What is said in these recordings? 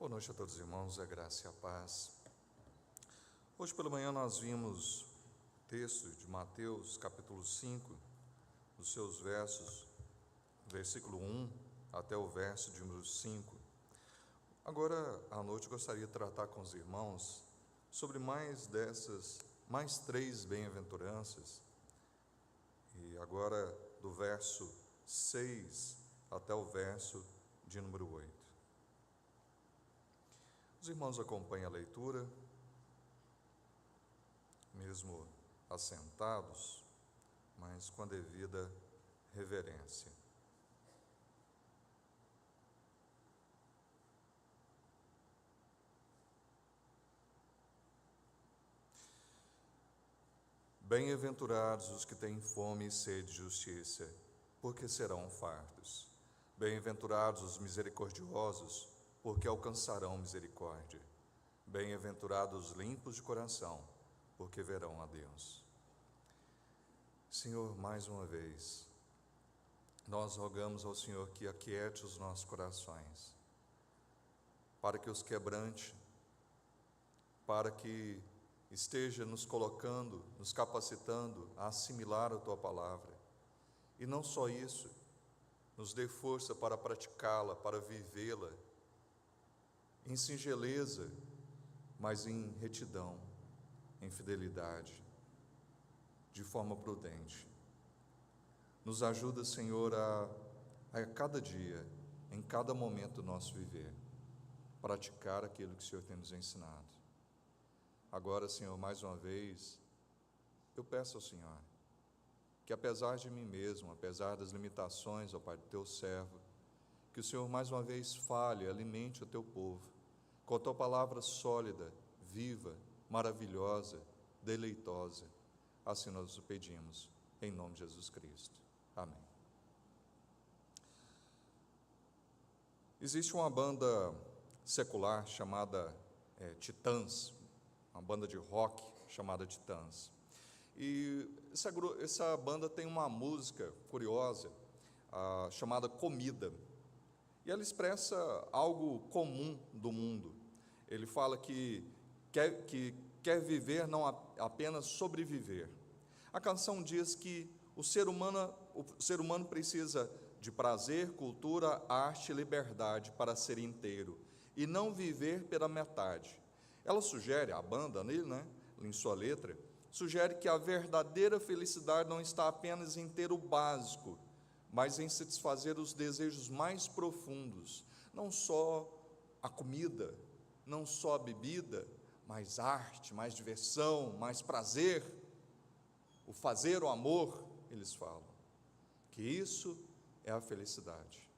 Boa noite a todos os irmãos, a graça e a paz. Hoje pela manhã nós vimos o texto de Mateus, capítulo 5, os seus versos, versículo 1 até o verso de número 5. Agora, à noite, eu gostaria de tratar com os irmãos sobre mais três bem-aventuranças, e agora do verso 6 até o verso de número 8. Os irmãos acompanhem a leitura, mesmo assentados, mas com a devida reverência. Bem-aventurados os que têm fome e sede de justiça, porque serão fartos. Bem-aventurados os misericordiosos, porque alcançarão misericórdia. Bem-aventurados os limpos de coração, porque verão a Deus. Senhor, mais uma vez, nós rogamos ao Senhor que aquiete os nossos corações, para que os quebrante, para que esteja nos colocando, nos capacitando a assimilar a Tua palavra. E não só isso, nos dê força para praticá-la, para vivê-la, em singeleza, mas em retidão, em fidelidade, de forma prudente. Nos ajuda, Senhor, a cada dia, em cada momento do nosso viver, praticar aquilo que o Senhor tem nos ensinado. Agora, Senhor, mais uma vez, eu peço ao Senhor que, apesar de mim mesmo, apesar das limitações, ó Pai, do Teu servo, que o Senhor mais uma vez fale, alimente o Teu povo, com a Tua palavra sólida, viva, maravilhosa, deleitosa. Assim nós o pedimos, em nome de Jesus Cristo. Amém. Existe uma banda secular chamada Titãs, uma banda de rock chamada Titãs. E essa banda tem uma música curiosa, chamada Comida. E ela expressa algo comum do mundo. Ele fala que quer viver, não apenas sobreviver. A canção diz que o ser humano precisa de prazer, cultura, arte e liberdade para ser inteiro, e não viver pela metade. Ela sugere, a banda em sua letra, sugere que a verdadeira felicidade não está apenas em ter o básico, mas em satisfazer os desejos mais profundos, não só a comida, não só a bebida, mais arte, mais diversão, mais prazer, o fazer o amor, eles falam, que isso é a felicidade.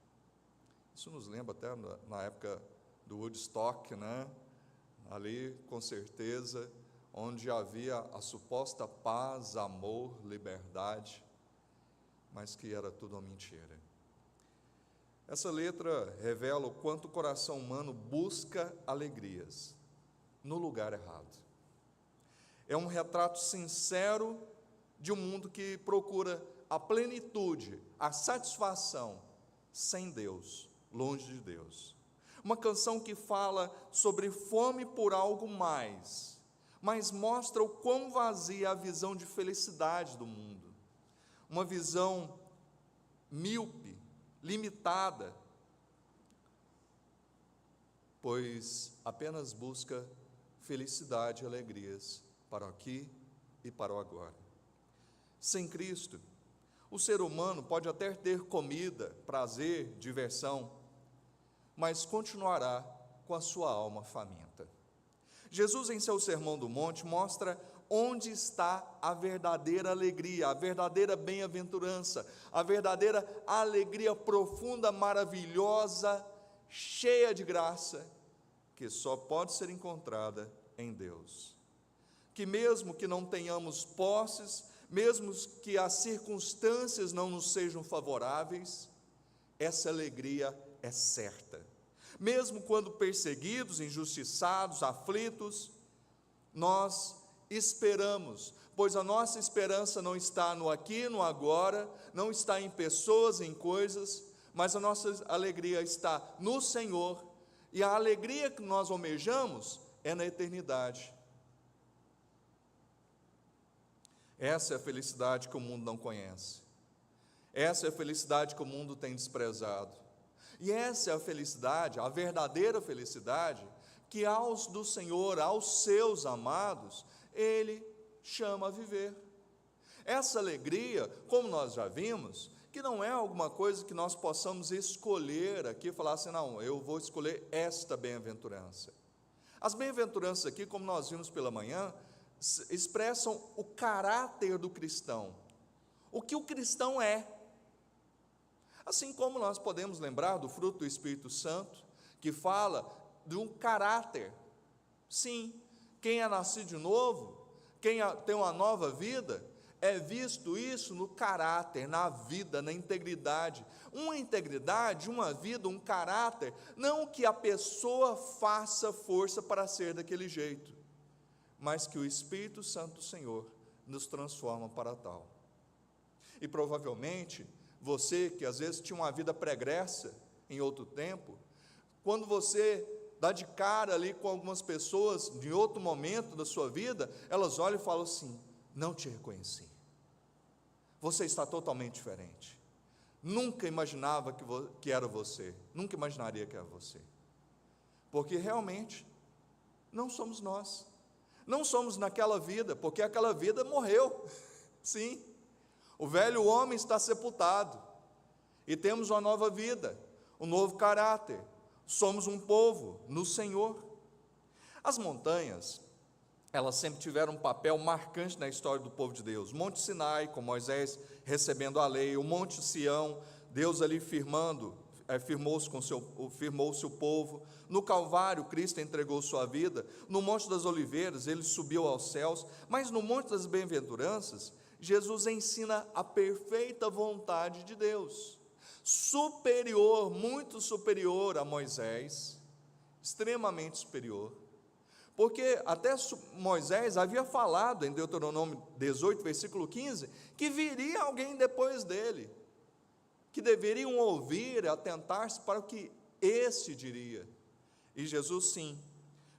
Isso nos lembra até na época do Woodstock, ali, com certeza, onde havia a suposta paz, amor, liberdade, mas que era tudo uma mentira. Essa letra revela o quanto o coração humano busca alegrias no lugar errado. É um retrato sincero de um mundo que procura a plenitude, a satisfação sem Deus, longe de Deus. Uma canção que fala sobre fome por algo mais, mas mostra o quão vazia é a visão de felicidade do mundo. Uma visão míope, limitada, pois apenas busca felicidade e alegrias para o aqui e para o agora. Sem Cristo, o ser humano pode até ter comida, prazer, diversão, mas continuará com a sua alma faminta. Jesus, em seu Sermão do Monte, mostra onde está a verdadeira alegria, a verdadeira bem-aventurança, a verdadeira alegria profunda, maravilhosa, cheia de graça, que só pode ser encontrada em Deus. Que mesmo que não tenhamos posses, mesmo que as circunstâncias não nos sejam favoráveis, essa alegria é certa. Mesmo quando perseguidos, injustiçados, aflitos, nós esperamos, pois a nossa esperança não está no aqui, no agora, não está em pessoas, em coisas, mas a nossa alegria está no Senhor, E a alegria que nós almejamos é na eternidade. Essa é a felicidade que o mundo não conhece. Essa é a felicidade que o mundo tem desprezado. E essa é a felicidade, a verdadeira felicidade, que aos do Senhor, aos seus amados, Ele chama a viver. Essa alegria, como nós já vimos, que não é alguma coisa que nós possamos escolher aqui, falar assim, não, eu vou escolher esta bem-aventurança. As bem-aventuranças aqui, como nós vimos pela manhã, expressam o caráter do cristão, o que o cristão é. Assim como nós podemos lembrar do fruto do Espírito Santo, que fala de um caráter. Sim, quem é nascido de novo, quem tem uma nova vida, é visto isso no caráter, na vida, na integridade. Uma integridade, uma vida, um caráter, não que a pessoa faça força para ser daquele jeito, mas que o Espírito Santo do Senhor nos transforma para tal. E provavelmente, você que às vezes tinha uma vida pregressa em outro tempo, quando você dá de cara ali com algumas pessoas, de outro momento da sua vida, elas olham e falam assim, não te reconheci, você está totalmente diferente, nunca imaginava que era você, nunca imaginaria que era você, porque realmente, não somos nós, não somos naquela vida, porque aquela vida morreu, sim, o velho homem está sepultado, e temos uma nova vida, um novo caráter, somos um povo no Senhor. As montanhas, elas sempre tiveram um papel marcante na história do povo de Deus. Monte Sinai, com Moisés recebendo a lei, o Monte Sião, Deus ali firmou o seu povo. No Calvário, Cristo entregou sua vida. No Monte das Oliveiras, ele subiu aos céus. Mas no Monte das Bem-aventuranças, Jesus ensina a perfeita vontade de Deus, superior, muito superior a Moisés, extremamente superior, porque até Moisés havia falado em Deuteronômio 18, versículo 15, que viria alguém depois dele, que deveriam ouvir, atentar-se para o que esse diria, e Jesus sim,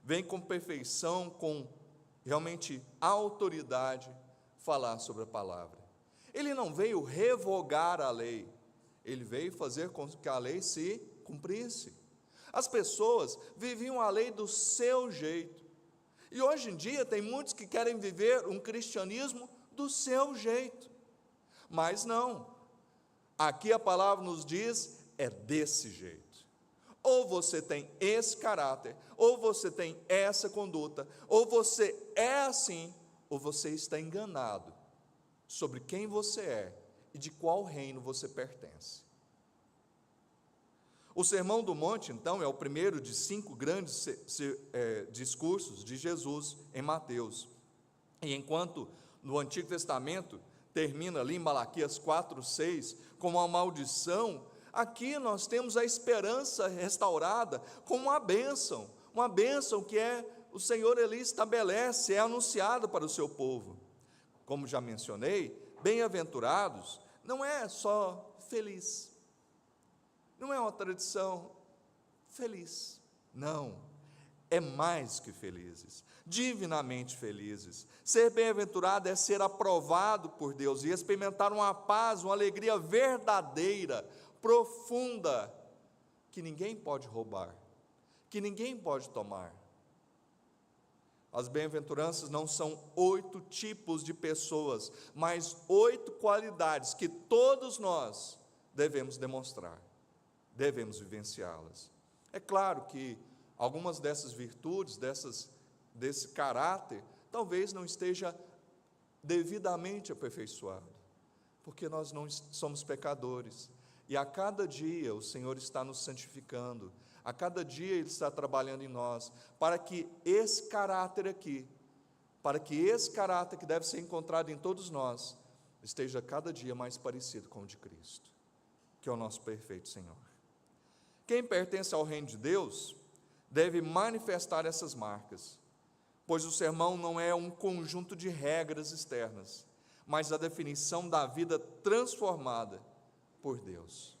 vem com perfeição, com realmente autoridade, falar sobre a palavra. Ele não veio revogar a lei, ele veio fazer com que a lei se cumprisse. As pessoas viviam a lei do seu jeito, e hoje em dia tem muitos que querem viver um cristianismo do seu jeito, mas não, aqui a palavra nos diz, é desse jeito. Ou você tem esse caráter, ou você tem essa conduta, ou você é assim, ou você está enganado sobre quem você é e de qual reino você pertence. O Sermão do Monte, então, é o primeiro de 5 grandes discursos de Jesus em Mateus. E enquanto no Antigo Testamento termina ali em Malaquias 4:6 com uma maldição, aqui nós temos a esperança restaurada como uma bênção que o Senhor ele estabelece, é anunciado para o seu povo. Como já mencionei, bem-aventurados não é só feliz, não é uma tradição feliz, não, é mais que felizes, divinamente felizes. Ser bem-aventurado é ser aprovado por Deus e experimentar uma paz, uma alegria verdadeira, profunda, que ninguém pode roubar, que ninguém pode tomar. As bem-aventuranças não são 8 tipos de pessoas, mas 8 qualidades que todos nós devemos demonstrar, devemos vivenciá-las. É claro que algumas dessas virtudes, desse caráter, talvez não esteja devidamente aperfeiçoado, porque nós não somos pecadores, e a cada dia o Senhor está nos santificando, a cada dia Ele está trabalhando em nós, para que esse caráter aqui, para que esse caráter que deve ser encontrado em todos nós, esteja cada dia mais parecido com o de Cristo, que é o nosso perfeito Senhor. Quem pertence ao reino de Deus, deve manifestar essas marcas, pois o sermão não é um conjunto de regras externas, mas a definição da vida transformada por Deus.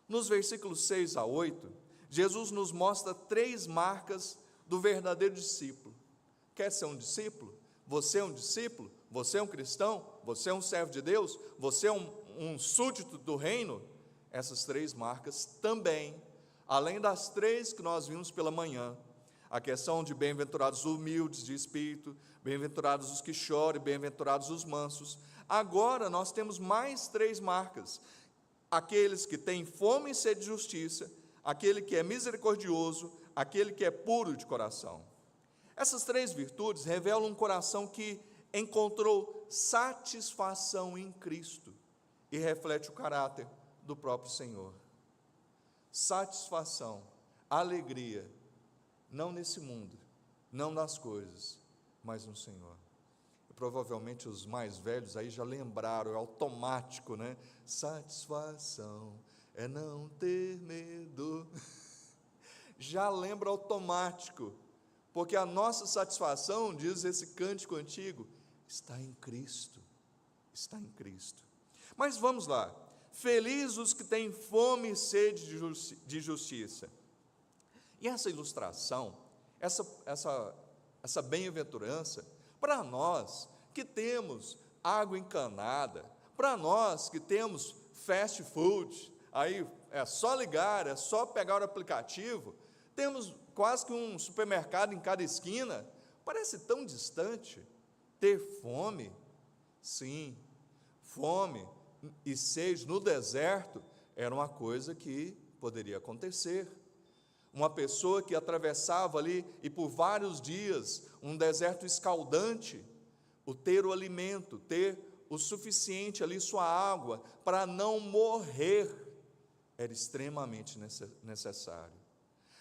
Nos versículos 6 a 8, Jesus nos mostra 3 marcas do verdadeiro discípulo. Quer ser um discípulo? Você é um discípulo? Você é um cristão? Você é um servo de Deus? Você é um súdito do reino? Essas 3 marcas também, além das 3 que nós vimos pela manhã, a questão de bem-aventurados os humildes de espírito, bem-aventurados os que choram, bem-aventurados os mansos. Agora nós temos mais 3 marcas: aqueles que têm fome e sede de justiça, aquele que é misericordioso, aquele que é puro de coração. Essas 3 virtudes revelam um coração que encontrou satisfação em Cristo e reflete o caráter do próprio Senhor. Satisfação, alegria, não nesse mundo, não nas coisas, mas no Senhor. E provavelmente os mais velhos aí já lembraram, é automático, né? Satisfação é não ter medo. Já lembra automático, porque a nossa satisfação, diz esse cântico antigo, está em Cristo, está em Cristo. Mas vamos lá, felizes os que têm fome e sede de justiça. E essa ilustração, essa bem-aventurança, para nós que temos água encanada, para nós que temos fast food, aí é só ligar, é só pegar o aplicativo, temos quase que um supermercado em cada esquina, parece tão distante. Ter fome, sim, fome e sede no deserto era uma coisa que poderia acontecer. Uma pessoa que atravessava ali e por vários dias um deserto escaldante, o ter o alimento, ter o suficiente ali, sua água, para não morrer, era extremamente necessário.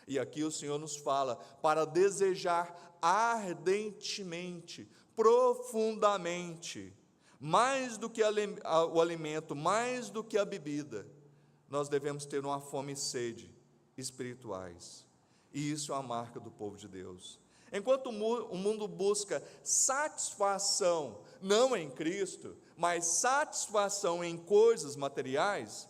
E aqui o Senhor nos fala para desejar ardentemente, profundamente, mais do que o alimento, mais do que a bebida, nós devemos ter uma fome e sede espirituais. E isso é a marca do povo de Deus. Enquanto o mundo busca satisfação, não em Cristo, mas satisfação em coisas materiais,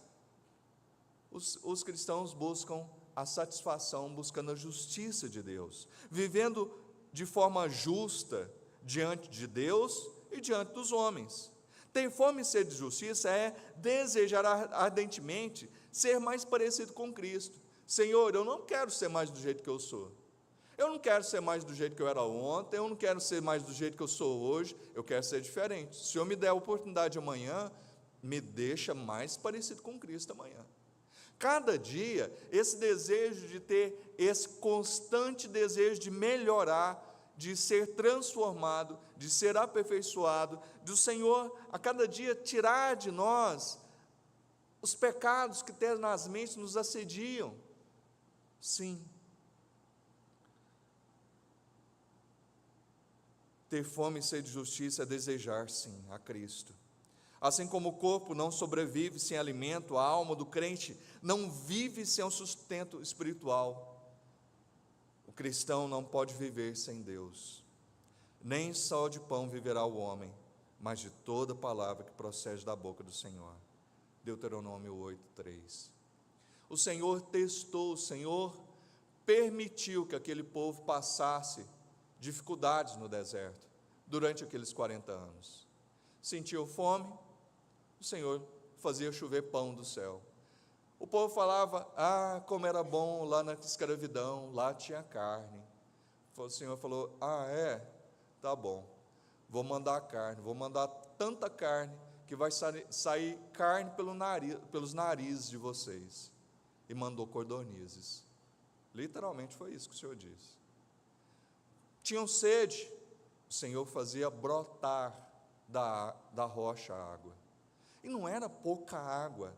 os cristãos buscam a satisfação, buscando a justiça de Deus, vivendo de forma justa diante de Deus e diante dos homens. Ter fome e sede de justiça é desejar ardentemente ser mais parecido com Cristo. Senhor, eu não quero ser mais do jeito que eu sou. Eu não quero ser mais do jeito que eu era ontem, eu não quero ser mais do jeito que eu sou hoje, eu quero ser diferente. Se o Senhor me der a oportunidade amanhã, me deixa mais parecido com Cristo amanhã. Cada dia, esse desejo de ter, esse constante desejo de melhorar, de ser transformado, de ser aperfeiçoado, do Senhor a cada dia tirar de nós os pecados que tenazmente nos assediam. Sim. Ter fome e sede de justiça é desejar, sim, a Cristo. Assim como o corpo não sobrevive sem alimento, a alma do crente não vive sem um sustento espiritual. O cristão não pode viver sem Deus. Nem só de pão viverá o homem, mas de toda palavra que procede da boca do Senhor. Deuteronômio 8:3. O Senhor testou, o Senhor permitiu que aquele povo passasse dificuldades no deserto durante aqueles 40 anos. Sentiu fome, o Senhor fazia chover pão do céu. O povo falava, como era bom lá na escravidão, lá tinha carne. O Senhor falou, tá bom, vou mandar carne, vou mandar tanta carne, que vai sair carne pelos narizes de vocês. E mandou codornizes. Literalmente foi isso que o Senhor disse. Tinham sede, o Senhor fazia brotar da rocha a água. E não era pouca água,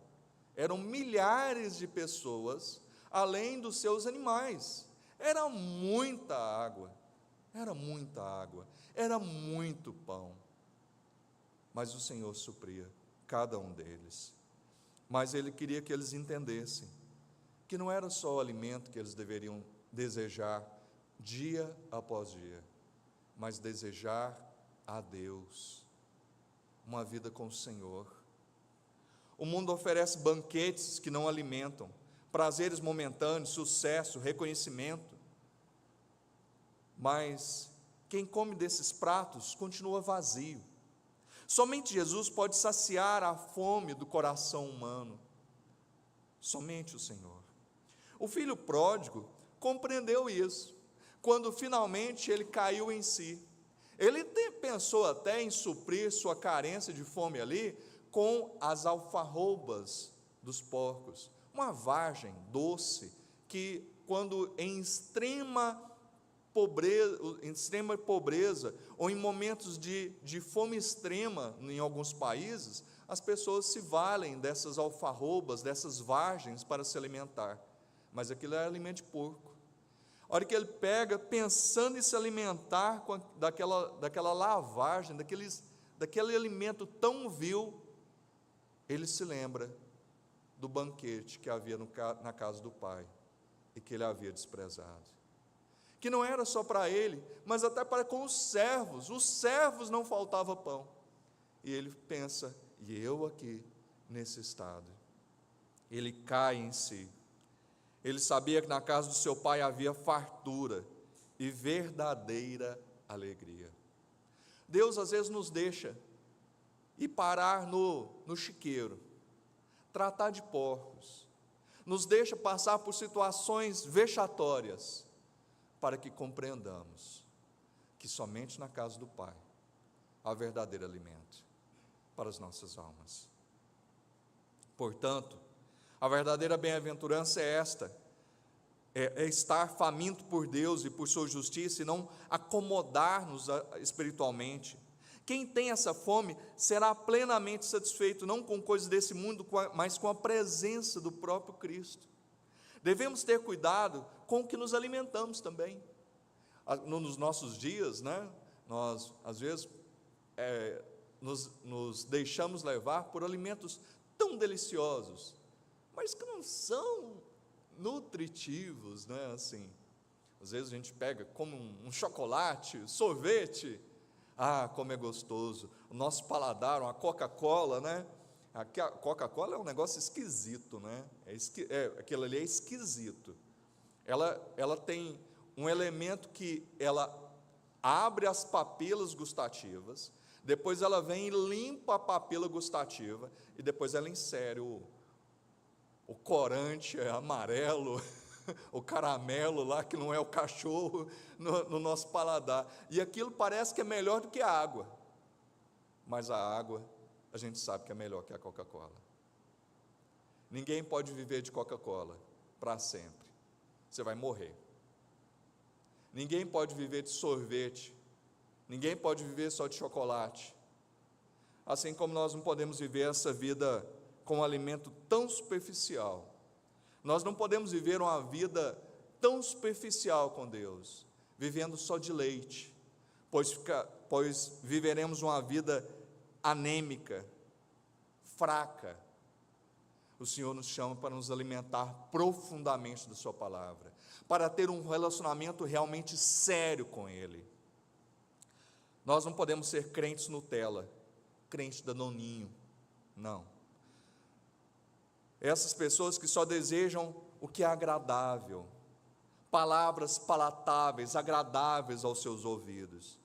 eram milhares de pessoas, além dos seus animais. Era muita água, era muito pão. Mas o Senhor supria cada um deles. Mas Ele queria que eles entendessem que não era só o alimento que eles deveriam desejar dia após dia, mas desejar a Deus, uma vida com o Senhor. O mundo oferece banquetes que não alimentam, prazeres momentâneos, sucesso, reconhecimento. Mas quem come desses pratos continua vazio. Somente Jesus pode saciar a fome do coração humano. Somente o Senhor. O filho pródigo compreendeu isso, quando finalmente ele caiu em si. Ele pensou até em suprir sua carência de fome ali com as alfarrobas dos porcos, uma vagem doce que, quando em extrema pobreza ou em momentos de fome extrema em alguns países, as pessoas se valem dessas alfarrobas, dessas vagens para se alimentar, mas aquilo é alimento de porco. A hora que ele pega, pensando em se alimentar daquela lavagem, daquele alimento tão vil, ele se lembra do banquete que havia na casa do pai, e que ele havia desprezado, que não era só para ele, mas até para com os servos não faltava pão, e ele pensa, e eu aqui, nesse estado, ele cai em si. Ele sabia que na casa do seu pai havia fartura e verdadeira alegria. Deus às vezes nos deixa ir parar no chiqueiro, tratar de porcos, nos deixa passar por situações vexatórias, para que compreendamos que somente na casa do Pai há verdadeiro alimento para as nossas almas. Portanto, a verdadeira bem-aventurança é esta, é estar faminto por Deus e por sua justiça, e não acomodar-nos espiritualmente. Quem tem essa fome será plenamente satisfeito, não com coisas desse mundo, mas com a presença do próprio Cristo. Devemos ter cuidado com o que nos alimentamos também. Nos nossos dias, nós às vezes nos deixamos levar por alimentos tão deliciosos, mas que não são nutritivos, assim. Às vezes a gente pega, come um chocolate, sorvete, como é gostoso. O nosso paladar, uma Coca-Cola, A Coca-Cola é um negócio esquisito, aquilo ali é esquisito. Ela tem um elemento que ela abre as papilas gustativas, depois ela vem e limpa a papila gustativa, e depois ela insere o corante amarelo, o caramelo lá, que não é o cachorro, no nosso paladar, e aquilo parece que é melhor do que a água, mas a água, a gente sabe que é melhor que a Coca-Cola. Ninguém pode viver de Coca-Cola para sempre, você vai morrer. Ninguém pode viver de sorvete, ninguém pode viver só de chocolate, assim como nós não podemos viver essa vida com um alimento tão superficial. Nós não podemos viver uma vida tão superficial com Deus, vivendo só de leite, pois viveremos uma vida anêmica, fraca. O Senhor nos chama para nos alimentar profundamente da sua palavra, para ter um relacionamento realmente sério com Ele. Nós não podemos ser crentes Nutella, crentes danoninho, não. Essas pessoas que só desejam o que é agradável, palavras palatáveis, agradáveis aos seus ouvidos,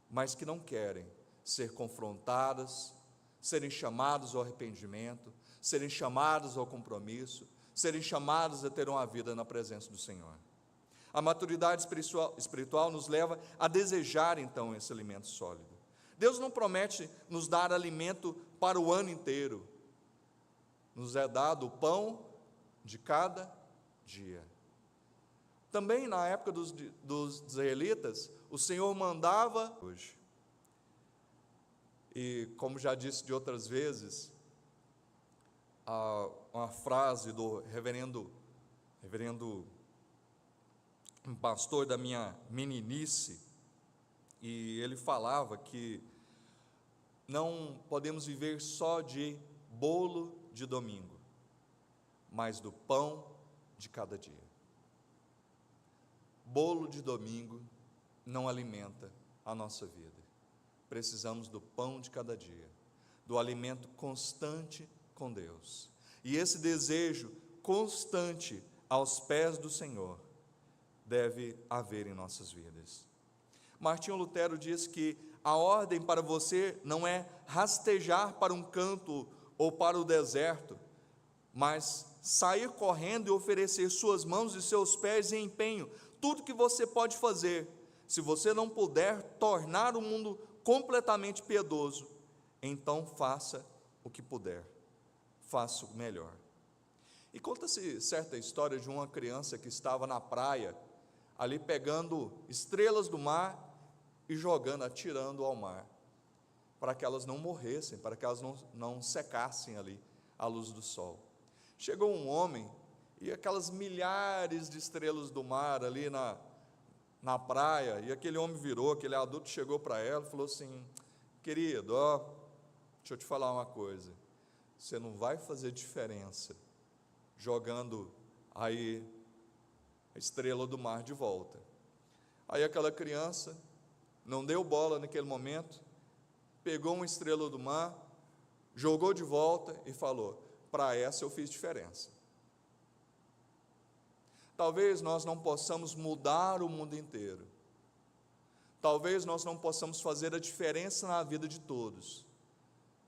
mas que não querem ser confrontadas, serem chamados ao arrependimento, serem chamados ao compromisso, serem chamados a ter uma vida na presença do Senhor. A maturidade espiritual nos leva a desejar então esse alimento sólido. Deus não promete nos dar alimento para o ano inteiro. Nos é dado o pão de cada dia. Também na época dos israelitas, o Senhor mandava hoje. E como já disse de outras vezes, uma frase do reverendo um pastor da minha meninice, e ele falava que não podemos viver só de bolo de domingo, mas do pão de cada dia. Bolo de domingo não alimenta a nossa vida. Precisamos do pão de cada dia, do alimento constante com Deus. E esse desejo constante aos pés do Senhor deve haver em nossas vidas. Martinho Lutero diz que a ordem para você não é rastejar para um canto ou para o deserto, mas sair correndo e oferecer suas mãos e seus pés em empenho, tudo que você pode fazer. Se você não puder tornar o mundo completamente piedoso, então faça o que puder, faça o melhor. E conta-se certa história de uma criança que estava na praia, ali pegando estrelas do mar e jogando, atirando ao mar, para que elas não morressem, para que elas não secassem ali à luz do sol. Chegou um homem e aquelas milhares de estrelas do mar ali na praia, e aquele homem virou, aquele adulto chegou para ela e falou assim: querido, deixa eu te falar uma coisa, você não vai fazer diferença jogando aí a estrela do mar de volta. Aí aquela criança não deu bola naquele momento, pegou uma estrela do mar, jogou de volta e falou: para essa eu fiz diferença. Talvez nós não possamos mudar o mundo inteiro, talvez nós não possamos fazer a diferença na vida de todos,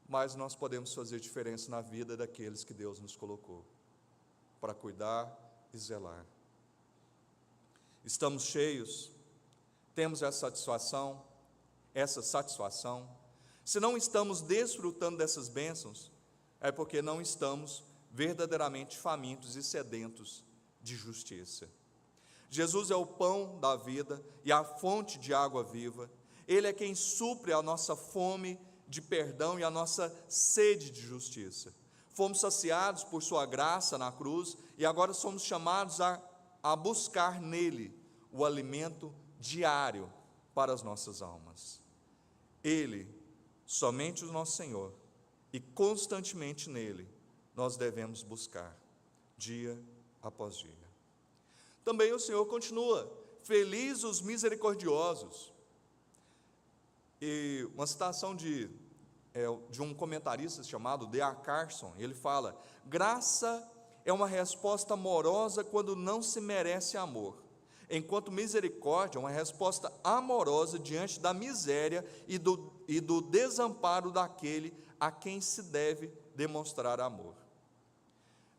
mas nós podemos fazer diferença na vida daqueles que Deus nos colocou para cuidar e zelar. Estamos cheios, temos essa satisfação. Se não estamos desfrutando dessas bênçãos, é porque não estamos verdadeiramente famintos e sedentos de justiça. Jesus é o pão da vida e a fonte de água viva. Ele é quem supre a nossa fome de perdão e a nossa sede de justiça. Fomos saciados por sua graça na cruz e agora somos chamados a buscar nele o alimento diário para as nossas almas. Ele, somente o nosso Senhor, e constantemente nele nós devemos buscar, dia após dia. Também o Senhor continua: felizes os misericordiosos. E uma citação de um comentarista chamado D.A. Carson, ele fala: graça é uma resposta amorosa quando não se merece amor, enquanto misericórdia é uma resposta amorosa diante da miséria e do desamparo daquele a quem se deve demonstrar amor.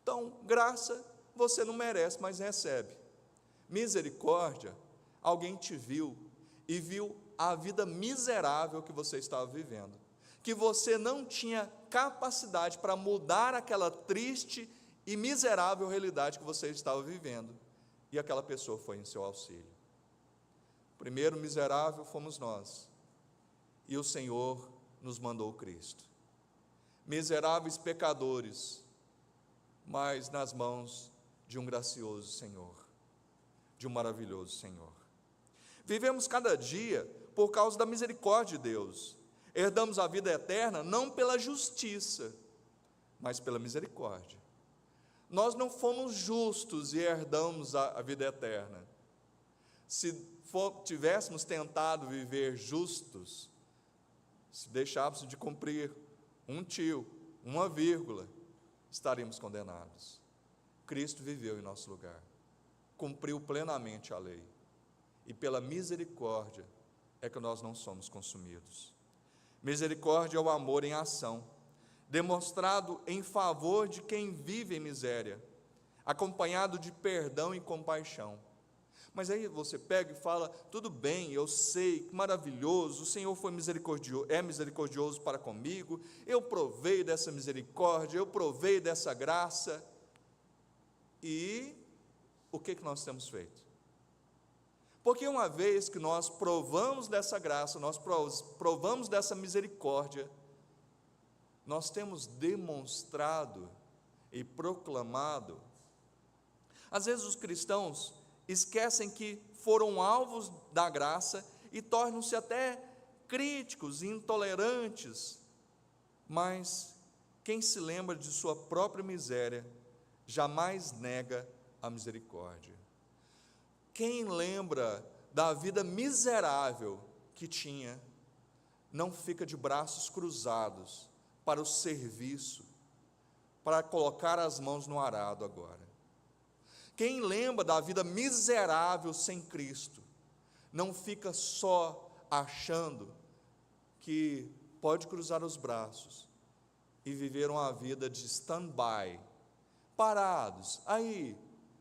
Então, graça você não merece, mas recebe. Misericórdia, alguém te viu e viu a vida miserável que você estava vivendo, que você não tinha capacidade para mudar aquela triste e miserável realidade que você estava vivendo, e aquela pessoa foi em seu auxílio. O primeiro miserável fomos nós, e o Senhor nos mandou Cristo. Miseráveis pecadores, mas nas mãos de um gracioso Senhor, de um maravilhoso Senhor. Vivemos cada dia por causa da misericórdia de Deus. Herdamos a vida eterna não pela justiça, mas pela misericórdia. Nós não fomos justos e herdamos a vida eterna. Se tivéssemos tentado viver justos, se deixássemos de cumprir um tio, uma vírgula, estaríamos condenados. Cristo viveu em nosso lugar, cumpriu plenamente a lei, e pela misericórdia é que nós não somos consumidos. Misericórdia é o amor em ação, demonstrado em favor de quem vive em miséria, acompanhado de perdão e compaixão. Mas aí você pega e fala: tudo bem, eu sei, que maravilhoso, o Senhor é misericordioso para comigo, eu provei dessa misericórdia, eu provei dessa graça. E o que nós temos feito? Porque uma vez que nós provamos dessa graça, nós provamos dessa misericórdia, nós temos demonstrado e proclamado. Às vezes os cristãos esquecem que foram alvos da graça e tornam-se até críticos e intolerantes, mas quem se lembra de sua própria miséria jamais nega a misericórdia. Quem lembra da vida miserável que tinha, não fica de braços cruzados para o serviço, para colocar as mãos no arado agora. Quem lembra da vida miserável sem Cristo, não fica só achando que pode cruzar os braços e viver uma vida de stand-by, parados, aí,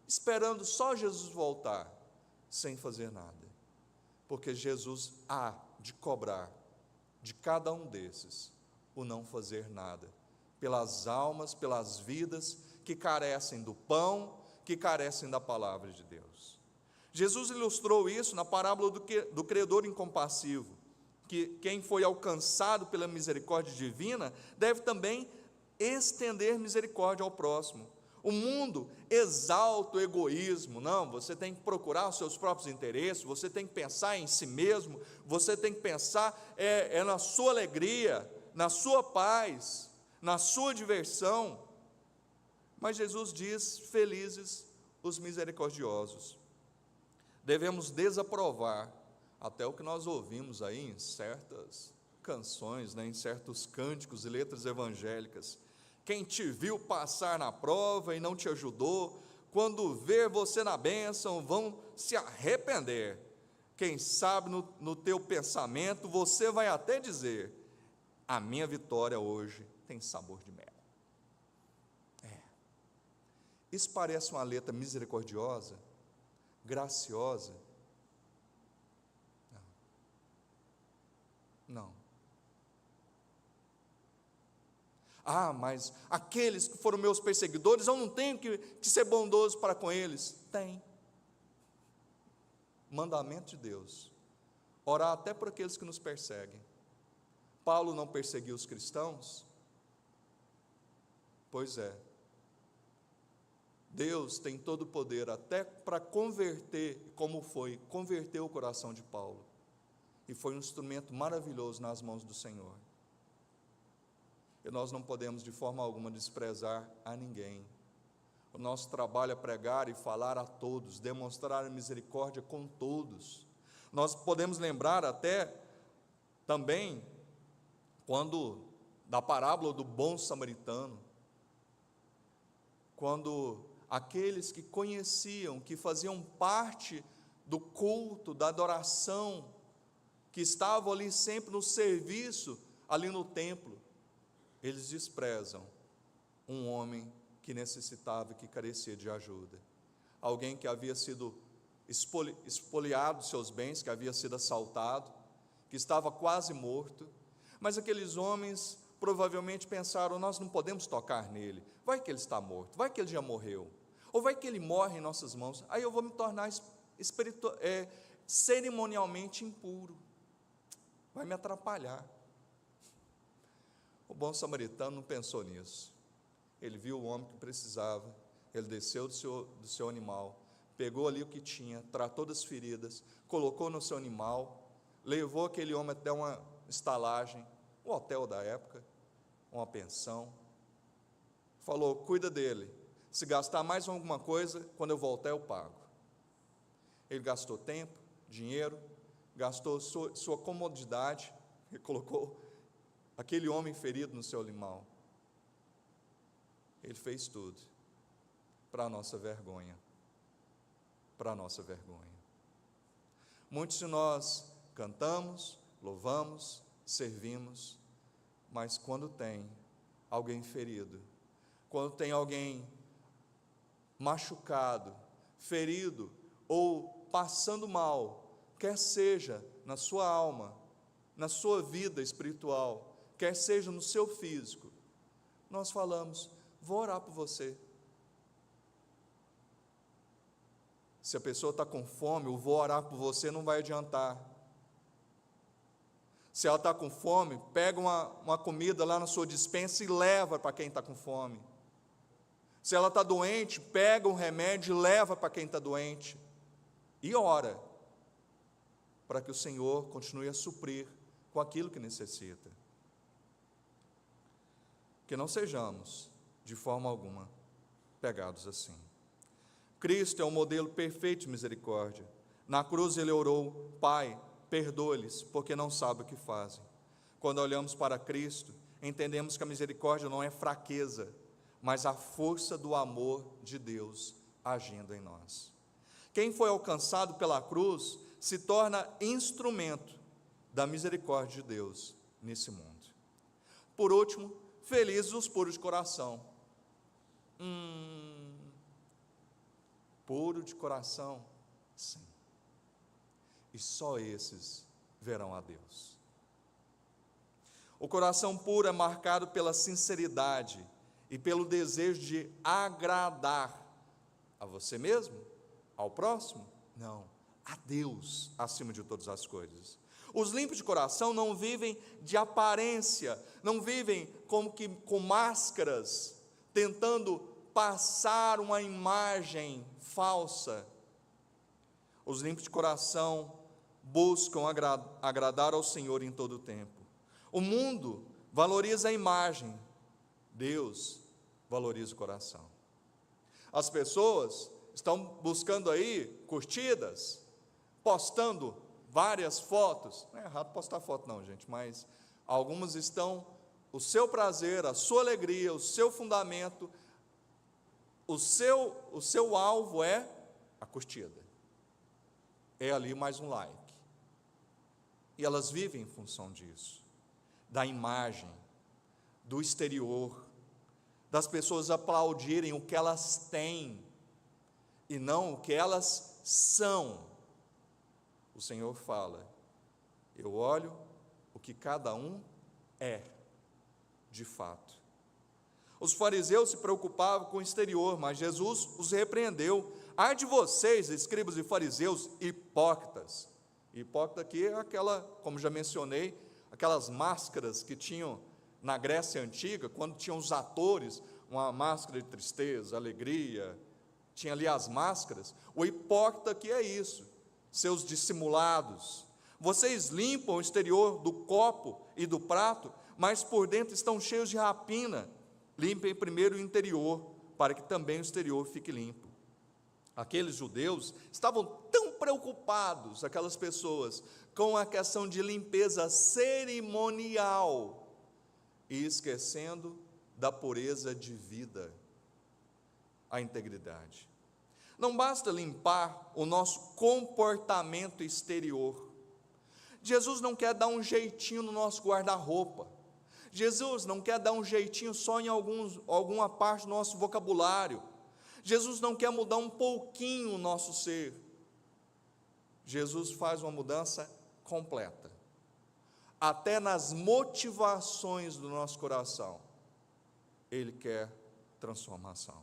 esperando só Jesus voltar, sem fazer nada, porque Jesus há de cobrar de cada um desses o não fazer nada, pelas almas, pelas vidas que carecem do pão, que carecem da palavra de Deus. Jesus ilustrou isso na parábola do credor incompassivo, que quem foi alcançado pela misericórdia divina deve também estender misericórdia ao próximo. O mundo exalta o egoísmo. Não, você tem que procurar os seus próprios interesses, você tem que pensar em si mesmo, você tem que pensar na sua alegria, na sua paz, na sua diversão. Mas Jesus diz: felizes os misericordiosos. Devemos desaprovar até o que nós ouvimos aí em certas canções, em certos cânticos e letras evangélicas. Quem te viu passar na prova e não te ajudou, quando ver você na bênção, vão se arrepender. Quem sabe no teu pensamento, você vai até dizer: a minha vitória hoje tem sabor de mel. Isso parece uma letra misericordiosa, graciosa? Não. Mas aqueles que foram meus perseguidores, eu não tenho que ser bondoso para com eles. Tem. Mandamento de Deus. Orar até por aqueles que nos perseguem. Paulo não perseguiu os cristãos? Pois é. Deus tem todo o poder até para converter, como foi, converteu o coração de Paulo. E foi um instrumento maravilhoso nas mãos do Senhor. E nós não podemos de forma alguma desprezar a ninguém. O nosso trabalho é pregar e falar a todos, demonstrar a misericórdia com todos. Nós podemos lembrar até também da parábola do bom samaritano, quando aqueles que conheciam, que faziam parte do culto, da adoração, que estavam ali sempre no serviço, ali no templo, eles desprezam um homem que necessitava, que carecia de ajuda, alguém que havia sido espoliado seus bens, que havia sido assaltado, que estava quase morto, mas aqueles homens provavelmente pensaram: nós não podemos tocar nele, vai que ele está morto, vai que ele já morreu, ou vai que ele morre em nossas mãos, aí eu vou me tornar cerimonialmente impuro, vai me atrapalhar. O bom samaritano não pensou nisso. Ele viu o homem que precisava, ele desceu do seu animal, pegou ali o que tinha, tratou das feridas, colocou no seu animal, levou aquele homem até uma estalagem, um hotel da época, uma pensão, falou: cuida dele, se gastar mais alguma coisa, quando eu voltar eu pago. Ele gastou tempo, dinheiro, gastou sua comodidade, e colocou aquele homem ferido no seu animal. Ele fez tudo para a nossa vergonha, para a nossa vergonha. Muitos de nós cantamos, louvamos, servimos, mas quando tem alguém ferido, quando tem alguém machucado, ferido ou passando mal, quer seja na sua alma, na sua vida espiritual, quer seja no seu físico, nós falamos: vou orar por você. Se a pessoa está com fome, o vou orar por você não vai adiantar. Se ela está com fome, pega uma comida lá na sua despensa e leva para quem está com fome. Se ela está doente, pega um remédio e leva para quem está doente. E ora, para que o Senhor continue a suprir com aquilo que necessita. Que não sejamos, de forma alguma, pegados assim. Cristo é o modelo perfeito de misericórdia. Na cruz ele orou: Pai, perdoa-lhes, porque não sabem o que fazem. Quando olhamos para Cristo, entendemos que a misericórdia não é fraqueza, mas a força do amor de Deus agindo em nós. Quem foi alcançado pela cruz se torna instrumento da misericórdia de Deus nesse mundo. Por último, felizes os puros de coração. Puro de coração, sim. E só esses verão a Deus. O coração puro é marcado pela sinceridade e pelo desejo de agradar a você mesmo, ao próximo? Não, a Deus acima de todas as coisas. Os limpos de coração não vivem de aparência, não vivem como que com máscaras, tentando passar uma imagem falsa. Os limpos de coração buscam agradar ao Senhor em todo o tempo. O mundo valoriza a imagem, Deus valoriza o coração. As pessoas estão buscando aí curtidas, postando várias fotos. Não é errado postar foto não, gente, mas algumas estão, o seu prazer, a sua alegria, o seu fundamento, o seu alvo é a curtida. É ali mais um like. E elas vivem em função disso, da imagem, do exterior, das pessoas aplaudirem o que elas têm, e não o que elas são. O Senhor fala, eu olho o que cada um é, de fato. Os fariseus se preocupavam com o exterior, mas Jesus os repreendeu. Ai de vocês, escribas e fariseus, hipócritas. Hipócrita aqui é aquela, como já mencionei, aquelas máscaras que tinham na Grécia Antiga, quando tinham os atores, uma máscara de tristeza, alegria, tinha ali as máscaras. O hipócrita aqui é isso, seus dissimulados. Vocês limpam o exterior do copo e do prato, mas por dentro estão cheios de rapina. Limpem primeiro o interior, para que também o exterior fique limpo. Aqueles judeus estavam tão preocupados, aquelas pessoas, com a questão de limpeza cerimonial, e esquecendo da pureza de vida, a integridade. Não basta limpar o nosso comportamento exterior. Jesus não quer dar um jeitinho no nosso guarda-roupa. Jesus não quer dar um jeitinho só em alguma parte do nosso vocabulário. Jesus não quer mudar um pouquinho o nosso ser. Jesus faz uma mudança completa. Até nas motivações do nosso coração, Ele quer transformação.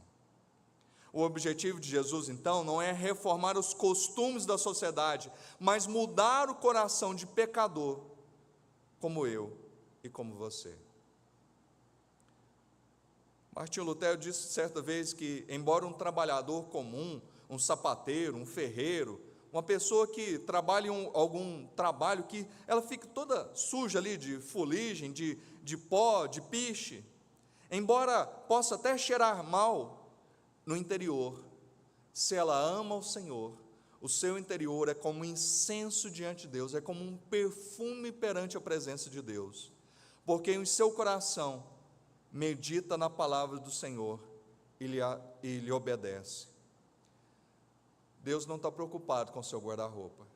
O objetivo de Jesus, então, não é reformar os costumes da sociedade, mas mudar o coração de pecador, como eu e como você. Martinho Lutero disse certa vez que, embora um trabalhador comum, um sapateiro, um ferreiro, uma pessoa que trabalha em algum trabalho que ela fica toda suja ali de fuligem, de pó, de piche, embora possa até cheirar mal, no interior, se ela ama o Senhor, o seu interior é como incenso diante de Deus, é como um perfume perante a presença de Deus, porque em seu coração medita na palavra do Senhor e lhe obedece. Deus não está preocupado com o seu guarda-roupa.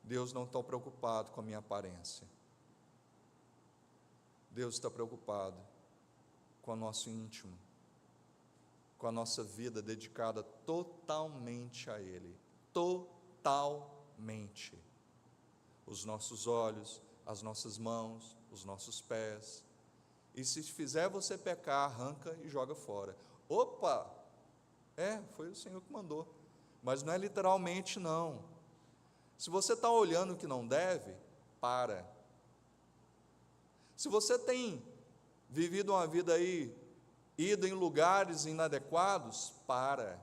Deus não está preocupado com a minha aparência. Deus está preocupado com o nosso íntimo, com a nossa vida dedicada totalmente a Ele. Totalmente. Os nossos olhos, as nossas mãos, os nossos pés. E se fizer você pecar, arranca e joga fora. Opa! Foi o Senhor que mandou. Mas não é literalmente não. Se você está olhando o que não deve, para. Se você tem vivido uma vida aí, ido em lugares inadequados, para.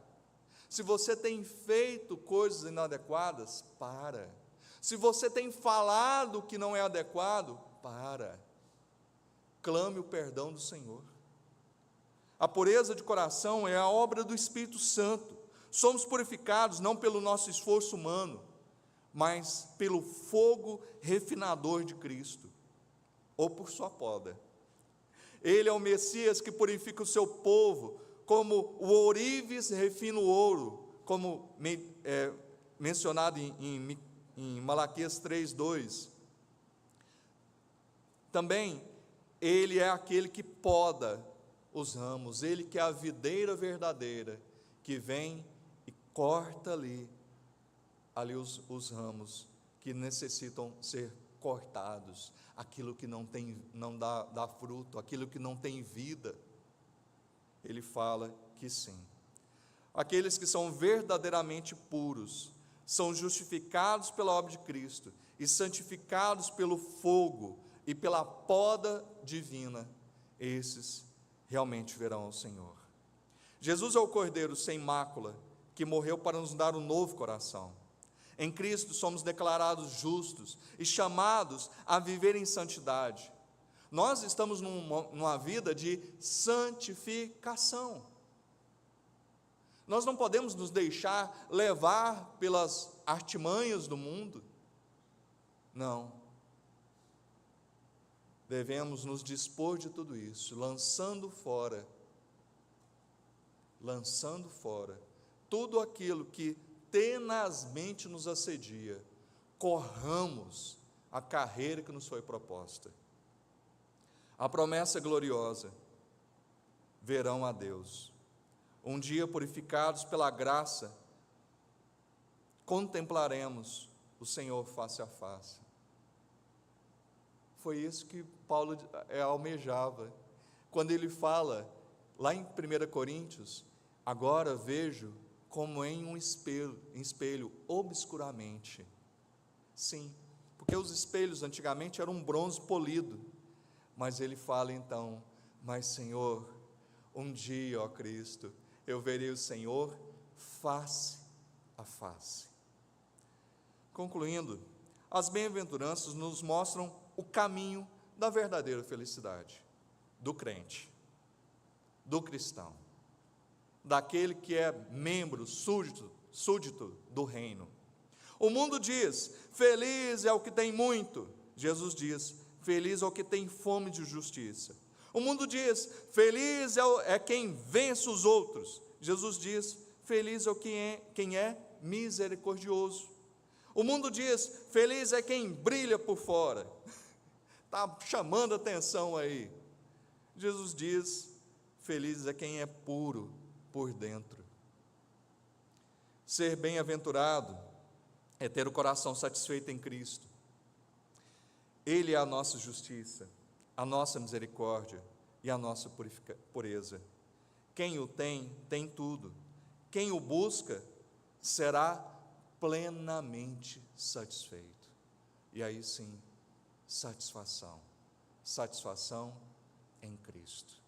Se você tem feito coisas inadequadas, para. Se você tem falado que não é adequado, para. Clame o perdão do Senhor. A pureza de coração é a obra do Espírito Santo. Somos purificados não pelo nosso esforço humano, mas pelo fogo refinador de Cristo, ou por sua poda. Ele é o Messias que purifica o seu povo como o ourives refina o ouro, como mencionado em Malaquias 3:2. Também Ele é aquele que poda os ramos, Ele que é a videira verdadeira, que vem e corta ali os ramos que necessitam ser cortados, aquilo que não dá fruto, aquilo que não tem vida. Ele fala que sim. Aqueles que são verdadeiramente puros, são justificados pela obra de Cristo e santificados pelo fogo e pela poda divina, esses realmente verão ao Senhor. Jesus é o Cordeiro sem mácula, que morreu para nos dar um novo coração. Em Cristo somos declarados justos e chamados a viver em santidade. Nós estamos numa vida de santificação. Nós não podemos nos deixar levar pelas artimanhas do mundo. Não. Devemos nos dispor de tudo isso, lançando fora tudo aquilo que tenazmente nos assedia. Corramos a carreira que nos foi proposta. A promessa gloriosa: verão a Deus. Um dia, purificados pela graça, contemplaremos o Senhor face a face. Foi isso que Paulo almejava, quando ele fala, lá em 1 Coríntios, agora vejo como em um espelho, obscuramente. Sim, porque os espelhos antigamente eram um bronze polido, mas ele fala então, mas Senhor, um dia, ó Cristo, eu verei o Senhor face a face. Concluindo, as bem-aventuranças nos mostram o caminho da verdadeira felicidade, do crente, do cristão, daquele que é membro, súdito do reino. O mundo diz, feliz é o que tem muito. Jesus diz, feliz é o que tem fome de justiça. O mundo diz, feliz é quem vence os outros. Jesus diz, feliz é quem é misericordioso. O mundo diz, feliz é quem brilha por fora. Está chamando atenção aí. Jesus diz, feliz é quem é puro por dentro. Ser bem-aventurado é ter o coração satisfeito em Cristo. Ele é a nossa justiça, a nossa misericórdia e a nossa pureza. Quem o tem, tem tudo. Quem o busca, será plenamente satisfeito. E aí sim, satisfação em Cristo.